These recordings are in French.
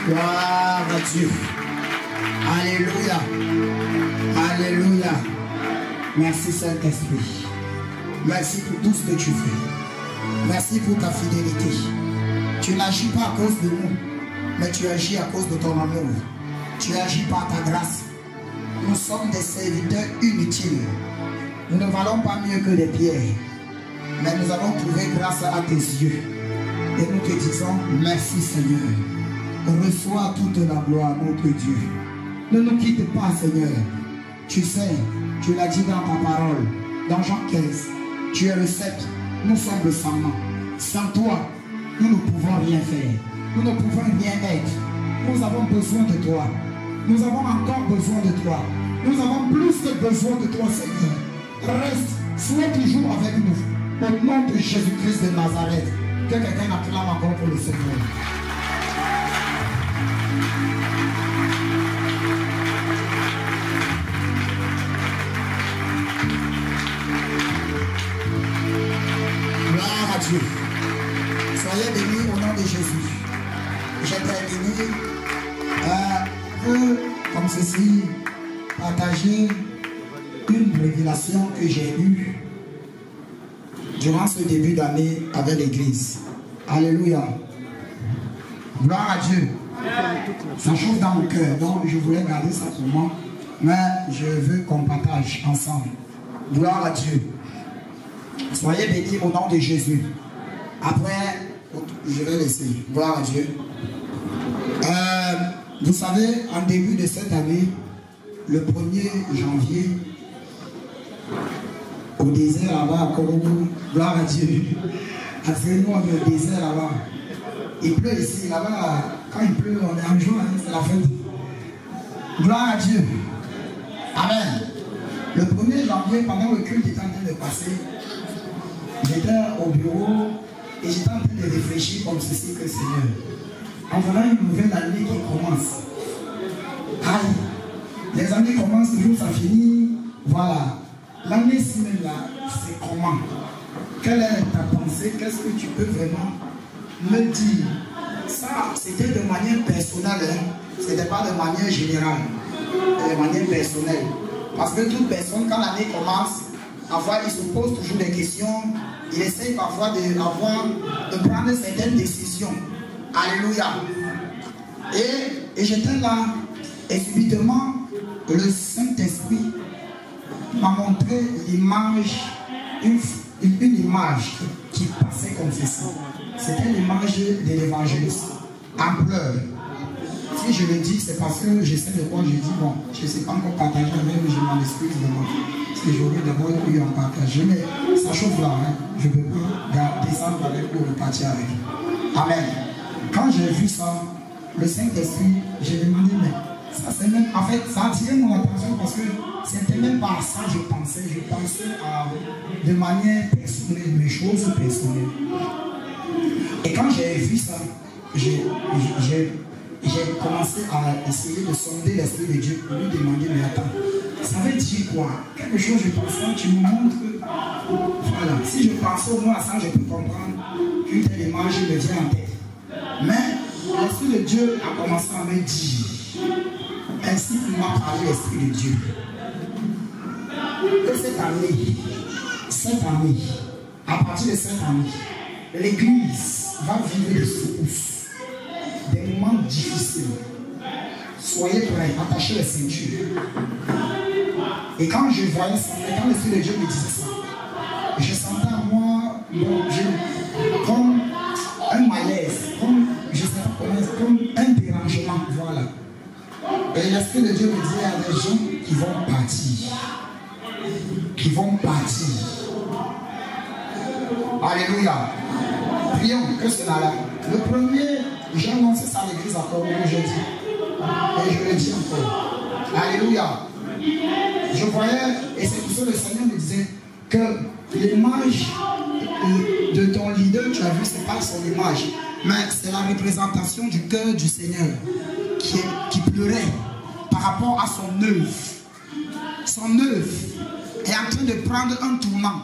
Gloire à Dieu. Alléluia. Alléluia. Merci Saint-Esprit. Merci pour tout ce que tu fais. Merci pour ta fidélité. Tu n'agis pas à cause de nous, mais tu agis à cause de ton amour. Tu agis par ta grâce. Nous sommes des serviteurs inutiles. Nous ne valons pas mieux que des pierres. Mais nous avons trouvé grâce à tes yeux. Et nous te disons merci Seigneur. Reçois toute la gloire, notre Dieu. Ne nous quitte pas Seigneur. Tu sais, tu l'as dit dans ta parole, dans Jean 15. Tu es le sceptre, nous sommes le serment. Sans toi, nous ne pouvons rien faire. Nous ne pouvons rien être. Nous avons besoin de toi. Nous avons encore besoin de toi. Nous avons plus que besoin de toi, Seigneur. Reste, sois toujours avec nous. Au nom de Jésus-Christ de Nazareth. Que quelqu'un acclame encore pour le Seigneur. Gloire à Dieu. Soyez bénis au nom de Jésus. J'ai terminé comme ceci, partager une révélation que j'ai eue durant ce début d'année avec l'église. Alléluia. Gloire à Dieu. Ça chauffe dans mon cœur, donc je voulais garder ça pour moi, mais je veux qu'on partage ensemble. Gloire à Dieu. Soyez bénis au nom de Jésus. Après, je vais laisser. Gloire à Dieu. Vous savez, en début de cette année, le 1er janvier, au désert là-bas, à Korobo, gloire à Dieu. Actuellement, on est au désert là-bas. Il pleut ici, là-bas, quand il pleut, on est en juin, hein, c'est la fête. Gloire à Dieu. Amen. Le 1er janvier, pendant le culte était en train de passer, j'étais au bureau et j'étais en train de réfléchir comme ceci que Seigneur. En voilà une nouvelle année qui commence. Aïe, les années commencent toujours, ça finit. Voilà. L'année ci même là, c'est comment? Quelle est ta pensée? Qu'est-ce que tu peux vraiment me dire? Ça, c'était de manière personnelle, hein? C'était pas de manière générale, de manière personnelle. Parce que toute personne, quand l'année commence, parfois il se pose toujours des questions, il essaye parfois de prendre certaines décisions. Alléluia. Et j'étais là, et subitement, le Saint-Esprit m'a montré l'image, une image qui passait comme ceci. C'était l'image de l'évangéliste en pleurs. Si je le dis, c'est parce que je sais de quoi je dis. Bon, je ne sais pas encore partager avec vous, je m'en excuse de moi. Parce que j'aurais d'abord eu en partager. Mais ça chauffe là, hein. Je ne peux pas descendre avec vous ou repartir avec vous. Amen. Quand j'ai vu ça, le Saint-Esprit, j'ai demandé, mais ça c'est même, en fait, ça a attiré mon attention parce que c'était même pas à ça que je pensais de manière personnelle, mes choses personnelles. Et quand j'ai vu ça, j'ai commencé à essayer de sonder l'Esprit de Dieu pour lui demander, mais attends, ça veut dire quoi? Quelque chose, je pense, tu me montres que, voilà, si je pense au moins à ça, je peux comprendre qu'une telle image me vient en tête. Mais l'Esprit de Dieu a commencé à me dire, ainsi qu'il m'a parlé l'Esprit de Dieu, que cette année, à partir de cette année, l'Église va vivre des secousses, des moments difficiles. Soyez prêts, attachez les ceintures. Et quand je voyais ça, quand l'Esprit de Dieu me disait ça, je sentais à moi, comme un malaise, comme, je sais pas comment, comme un dérangement, voilà. Et l'Esprit de Dieu me dit, il y a des gens qui vont partir. Qui vont partir. Alléluia. Prions que cela là. Le premier, j'ai annoncé ça à l'église encore jeudi. Et je le dis encore. Alléluia. Je voyais, et c'est pour ça que le Seigneur me disait que l'image de ton leader, tu as vu, c'est pas son image, mais c'est la représentation du cœur du Seigneur qui pleurait par rapport à son œuvre. Son œuvre est en train de prendre un tournant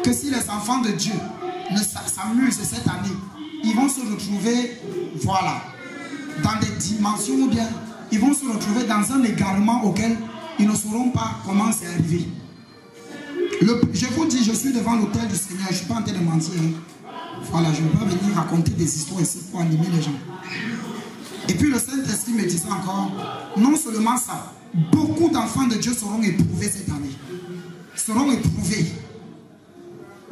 que si les enfants de Dieu ne s'amusent cette année, ils vont se retrouver, voilà, dans des dimensions ou bien ils vont se retrouver dans un égarement auquel ils ne sauront pas comment c'est arrivé. Je vous dis, je suis devant l'autel du Seigneur, je ne suis pas en train de mentir. Hein. Voilà, je ne vais pas venir raconter des histoires ici pour animer les gens. Et puis le Saint-Esprit me disait encore, non seulement ça, beaucoup d'enfants de Dieu seront éprouvés cette année. Seront éprouvés.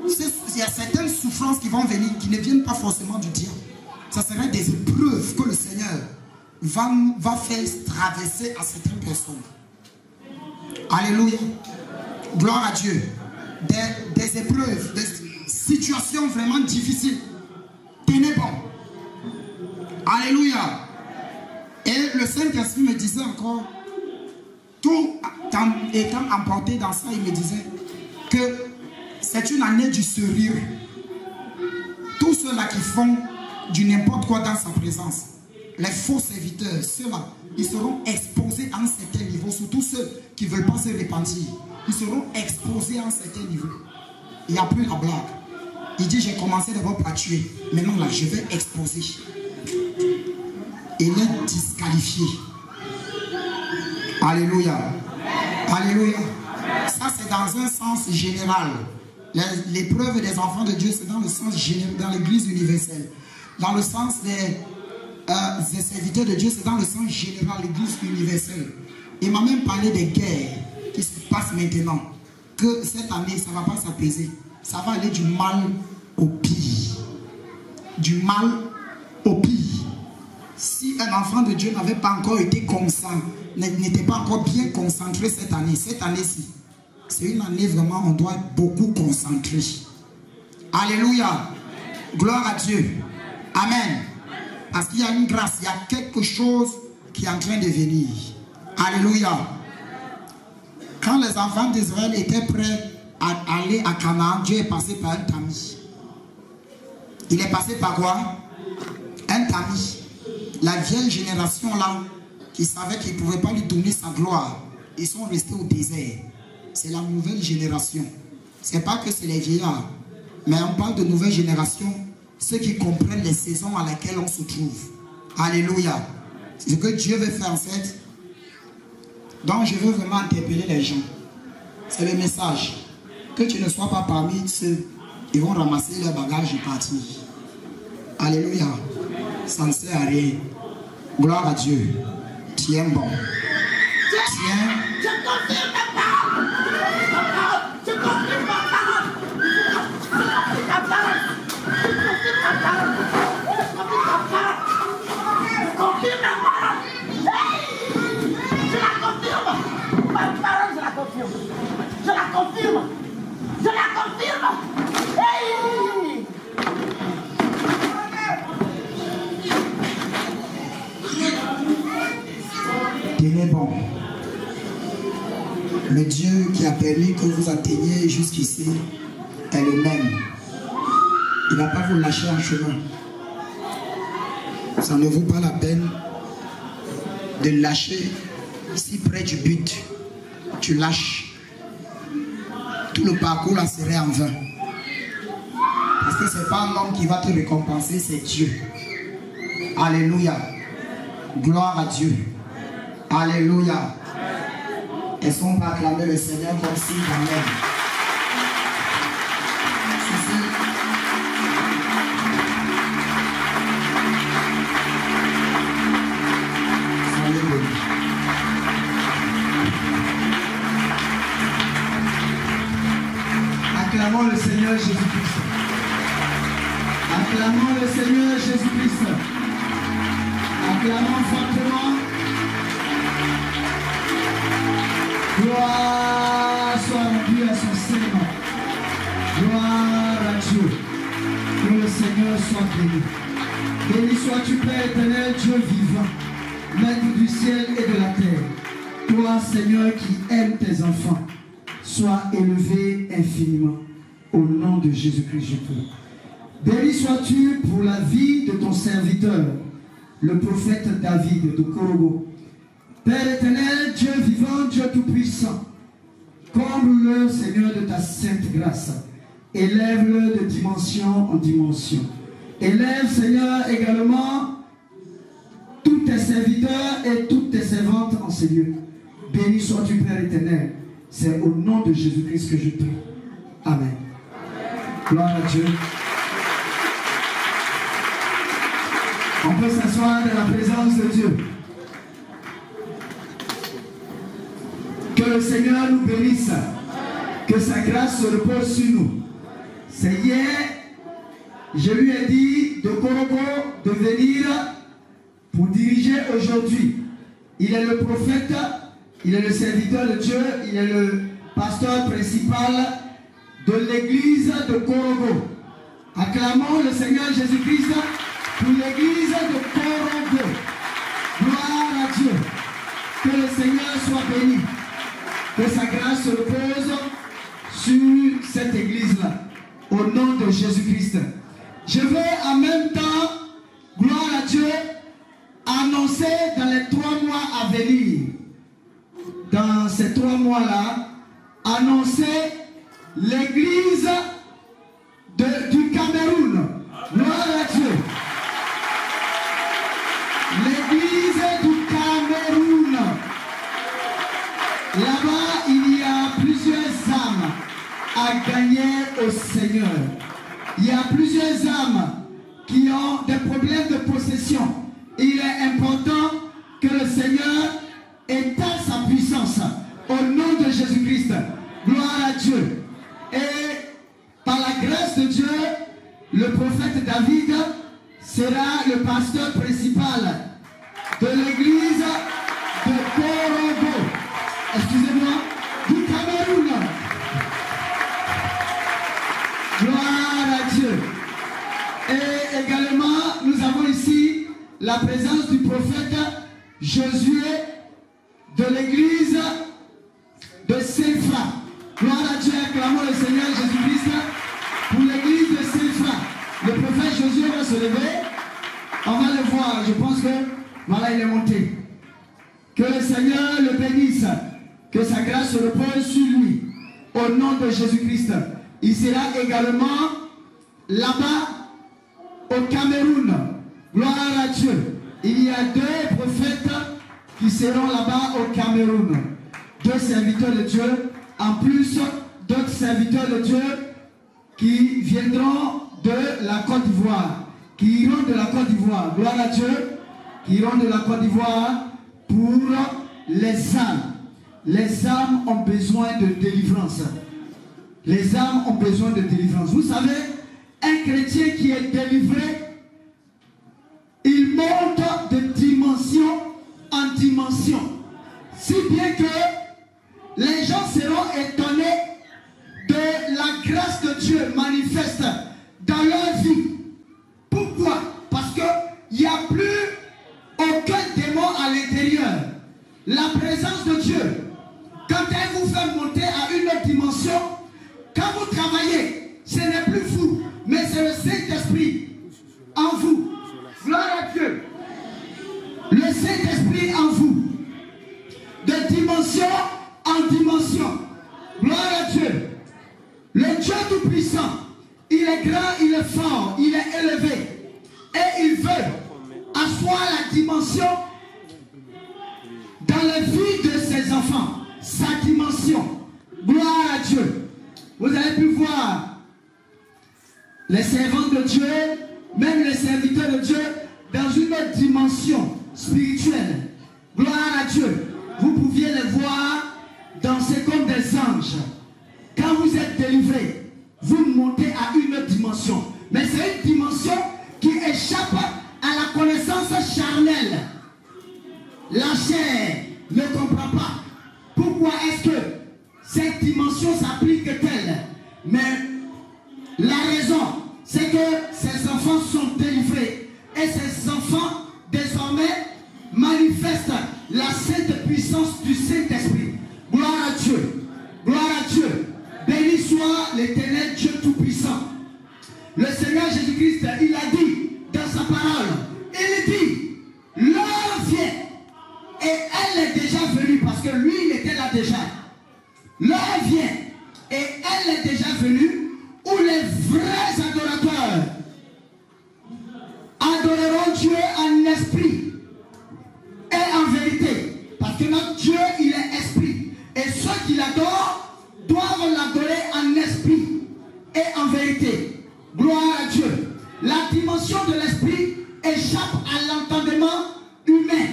Il y a certaines souffrances qui vont venir, qui ne viennent pas forcément du diable. Ça serait des épreuves que le Seigneur va faire traverser à certaines personnes. Alléluia. Gloire à Dieu. Des épreuves, des situations vraiment difficiles. Tenez bon. Alléluia. Et le Saint-Esprit me disait encore, tout étant emporté dans ça, il me disait que c'est une année du sérieux. Tous ceux-là qui font du n'importe quoi dans sa présence, les faux serviteurs, ceux-là, ils seront exposés à un certain niveau, surtout ceux qui ne veulent pas se repentir. Ils seront exposés à un certain niveau. Il n'y a plus la blague. Il dit, j'ai commencé d'abord par tuer. Maintenant là, je vais exposer. Il est disqualifié. Alléluia. Alléluia. Ça, c'est dans un sens général. L'épreuve des enfants de Dieu, c'est dans le sens général, dans l'église universelle. Dans le sens des serviteurs de Dieu, c'est dans le sens général, l'église universelle. Il m'a même parlé des guerres qui se passent maintenant. Que cette année, ça ne va pas s'apaiser. Ça va aller du mal au pire. Du mal au pire. Si un enfant de Dieu n'avait pas encore été concentré, n'était pas encore bien concentré cette année-ci, c'est une année vraiment, on doit être beaucoup concentré. Alléluia. Gloire à Dieu. Amen. Parce qu'il y a une grâce, il y a quelque chose qui est en train de venir. Alléluia. Quand les enfants d'Israël étaient prêts à aller à Canaan, Dieu est passé par un tamis. Il est passé par quoi? Un tamis. La vieille génération là, qui savait qu'il ne pouvait pas lui donner sa gloire, ils sont restés au désert. C'est la nouvelle génération. Ce n'est pas que c'est les vieillards, mais on parle de nouvelle génération, ceux qui comprennent les saisons à laquelle on se trouve. Alléluia. C'est ce que Dieu veut faire en fait. Donc je veux vraiment interpeller les gens. C'est le message. Que tu ne sois pas parmi ceux qui vont ramasser leurs bagages et partir. Alléluia. Ça ne sert à rien. Gloire à Dieu. Tiens bon. Tiens. Je confirme ma parole. Je confirme ma parole. Je confirme ma parole. Je la confirme. Ma parole, je la confirme. Je la confirme. Je la confirme. Hey! Tenez bon. Le Dieu qui a permis que vous atteigniez jusqu'ici est le même. Il ne va pas vous lâcher en chemin. Ça ne vaut pas la peine de lâcher si près du but. Tu lâches. Tout le parcours là serait en vain. Parce que ce n'est pas un homme qui va te récompenser, c'est Dieu. Alléluia. Gloire à Dieu. Alléluia. Est-ce qu'on peut acclamer le Seigneur comme si amen? Acclamons le Seigneur Jésus-Christ. Acclamons le Seigneur Jésus-Christ. Acclamons fortement. Gloire soit rendue à son Seigneur. Gloire à Dieu. Que le Seigneur soit béni. Béni sois-tu, Père éternel, Dieu vivant, Maître du ciel et de la terre. Toi, Seigneur, qui aimes tes enfants, sois élevé infiniment. Au nom de Jésus-Christ, je prie. Béni sois-tu pour la vie de ton serviteur, le prophète David de Korogo. Père éternel, Dieu vivant, Dieu tout-puissant, comble-le, Seigneur, de ta sainte grâce. Élève-le de dimension en dimension. Élève, Seigneur, également tout serviteurs et toutes tes servantes en ces lieux. Béni sois-tu, Père éternel. C'est au nom de Jésus-Christ que je prie. Amen. Gloire à Dieu. On peut s'asseoir dans la présence de Dieu. Que le Seigneur nous bénisse. Que sa grâce se repose sur nous. C'est hier, je lui ai dit de Korogo de venir pour diriger aujourd'hui. Il est le prophète, il est le serviteur de Dieu, il est le pasteur principal de l'église de Korogo. Acclamons le Seigneur Jésus-Christ pour l'église de Korogo. Gloire à Dieu. Que le Seigneur soit béni. Que sa grâce se repose sur cette église-là. Au nom de Jésus-Christ. Je vais en même temps, gloire à Dieu, annoncer dans les 3 mois à venir, dans ces 3 mois-là, annoncer l'église du Cameroun. Gloire à Dieu. L'église du Cameroun. Là-bas, il y a plusieurs âmes à gagner au Seigneur. Il y a plusieurs âmes qui ont des problèmes de possession. Il est important que le Seigneur étale sa puissance au nom de Jésus-Christ. Gloire à Dieu. Et par la grâce de Dieu, le prophète David sera le pasteur principal de l'église de Korogo. Excusez-moi, du Cameroun. Gloire à Dieu. Et également, nous avons ici la présence du prophète Josué de l'église de Sephra. Gloire à Dieu, acclamons le Seigneur Jésus-Christ pour l'église de Sephra. Le prophète Josué va se lever. On va le voir. Je pense que, voilà, il est monté. Que le Seigneur le bénisse. Que sa grâce se repose sur lui. Au nom de Jésus-Christ. Il sera également là-bas au Cameroun. Gloire à Dieu. Il y a 2 prophètes qui seront là-bas au Cameroun. 2 serviteurs de Dieu. En plus d'autres serviteurs de Dieu qui viendront de la Côte d'Ivoire. Qui iront de la Côte d'Ivoire. Gloire à Dieu. Qui iront de la Côte d'Ivoire pour les âmes. Les âmes ont besoin de délivrance. Les âmes ont besoin de délivrance. Vous savez, un chrétien qui est délivré, il monte de dimension en dimension. Si bien que les gens seront étonnés de la grâce de Dieu manifeste dans leur vie. Pourquoi? Parce qu'il n'y a plus aucun démon à l'intérieur. La présence de Dieu, quand elle vous fait monter à une autre dimension, quand vous travaillez, ce n'est plus vous, mais c'est le Saint-Esprit en vous. Gloire à Dieu. Le Saint-Esprit en vous. De dimension en dimension. Gloire à Dieu. Le Dieu Tout-Puissant, il est grand, il est fort, il est élevé. Et il veut asseoir la dimension dans la vie de ses enfants. Sa dimension. Gloire à Dieu. Vous avez pu voir les servants de Dieu, même les serviteurs de Dieu, dans une autre dimension spirituelle. Gloire à Dieu. Vous pouviez les voir danser comme des anges. Quand vous êtes délivrés, vous montez à une autre dimension. Mais c'est une dimension qui échappe à la connaissance charnelle. La chair ne comprend pas. Pourquoi est-ce que cette dimension s'applique telle? Mais la raison, c'est que ces enfants sont délivrés. Et ces enfants, désormais, manifestent la sainte puissance du Saint-Esprit. Gloire à Dieu. Gloire à Dieu. Béni soit l'Éternel Dieu Tout-Puissant. Le Seigneur Jésus-Christ, il a dit dans sa parole, il dit, l'heure vient. Et elle est déjà venue, parce que lui, il était là déjà. L'heure vient, et elle est déjà venue, la dimension de l'esprit échappe à l'entendement humain.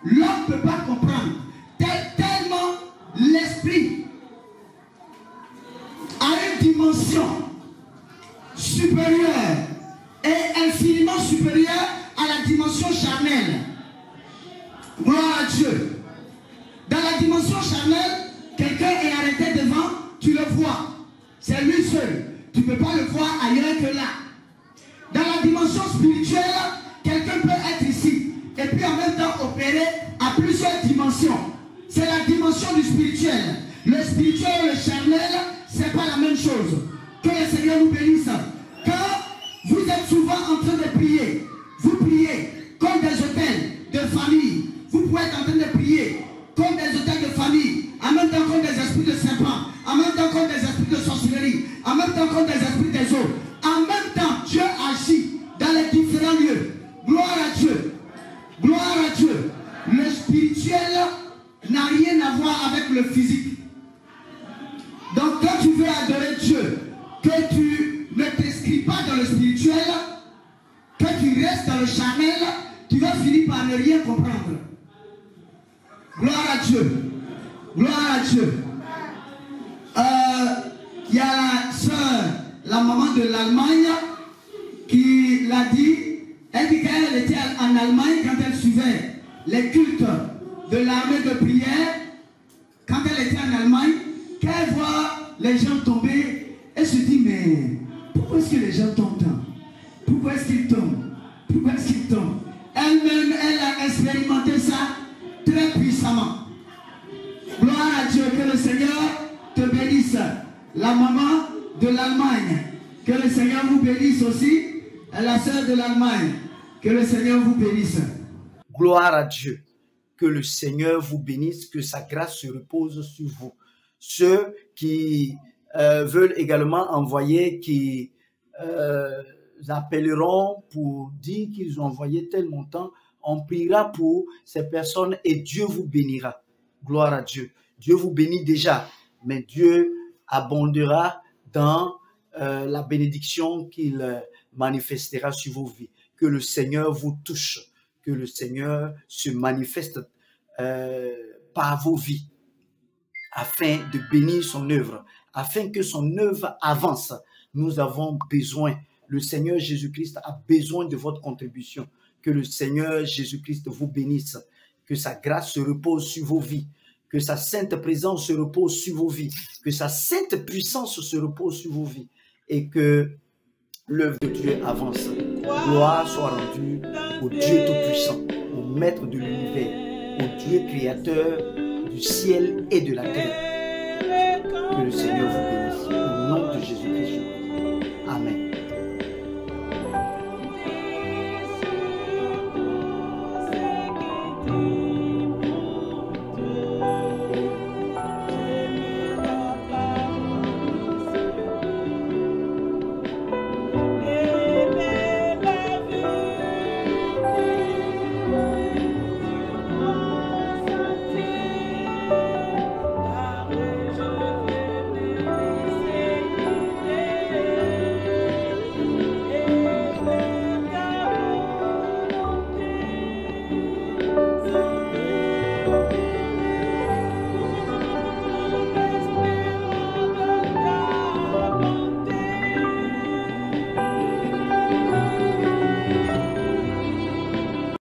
L'homme ne peut pas comprendre. Tellement l'esprit a une dimension supérieure et infiniment supérieure à la dimension charnelle. Gloire à Dieu. Dans la dimension charnelle, quelqu'un est arrêté devant, tu le vois. C'est lui seul. Tu ne peux pas le voir ailleurs que là. Dans la dimension spirituelle, quelqu'un peut être ici et puis en même temps opérer à plusieurs dimensions. C'est la dimension du spirituel. Le spirituel et le charnel, ce n'est pas la même chose. Que le Seigneur nous bénisse. Quand vous êtes souvent en train de prier, vous priez comme des hôtels de famille. Vous pouvez être en train de prier comme des hôtels de famille, en même temps comme des esprits de serpents, en même temps comme des esprits de sorcellerie, en même temps comme des esprits des eaux. En même temps, Dieu agit dans les différents lieux. Gloire à Dieu. Gloire à Dieu. Le spirituel n'a rien à voir avec le physique. Donc quand tu veux adorer Dieu, que tu ne t'inscris pas dans le spirituel, que tu restes dans le charnel, tu vas finir par ne rien comprendre. Gloire à Dieu. Gloire à Dieu. Il y a la soeur, la maman de l'Allemagne, qui l'a dit. Elle dit qu'elle était en Allemagne quand elle suivait les cultes de l'armée de prière. Quand elle était en Allemagne, qu'elle voit les gens tomber, elle se dit, mais pourquoi est-ce que les gens tombent tant? Pourquoi est-ce qu'ils tombent? Pourquoi est-ce qu'ils tombent? Elle-même, elle a expérimenté ça très puissamment. Gloire à Dieu, que le Seigneur te bénisse. La maman de l'Allemagne, que le Seigneur vous bénisse aussi. Et la sœur de l'Allemagne, que le Seigneur vous bénisse. Gloire à Dieu. Que le Seigneur vous bénisse, que sa grâce se repose sur vous. Ceux qui veulent également envoyer, qui appelleront pour dire qu'ils ont envoyé tel montant, on priera pour ces personnes et Dieu vous bénira. Gloire à Dieu. Dieu vous bénit déjà, mais Dieu abondera dans la bénédiction qu'il manifestera sur vos vies. Que le Seigneur vous touche, que le Seigneur se manifeste par vos vies, afin de bénir son œuvre, afin que son œuvre avance. Nous avons besoin, le Seigneur Jésus-Christ a besoin de votre contribution. Que le Seigneur Jésus-Christ vous bénisse, que sa grâce se repose sur vos vies, que sa sainte présence se repose sur vos vies, que sa sainte puissance se repose sur vos vies et que l'œuvre de Dieu avance. Gloire soit rendue au Dieu Tout-Puissant, au Maître de l'univers, au Dieu créateur du ciel et de la terre. Que le Seigneur vous bénisse.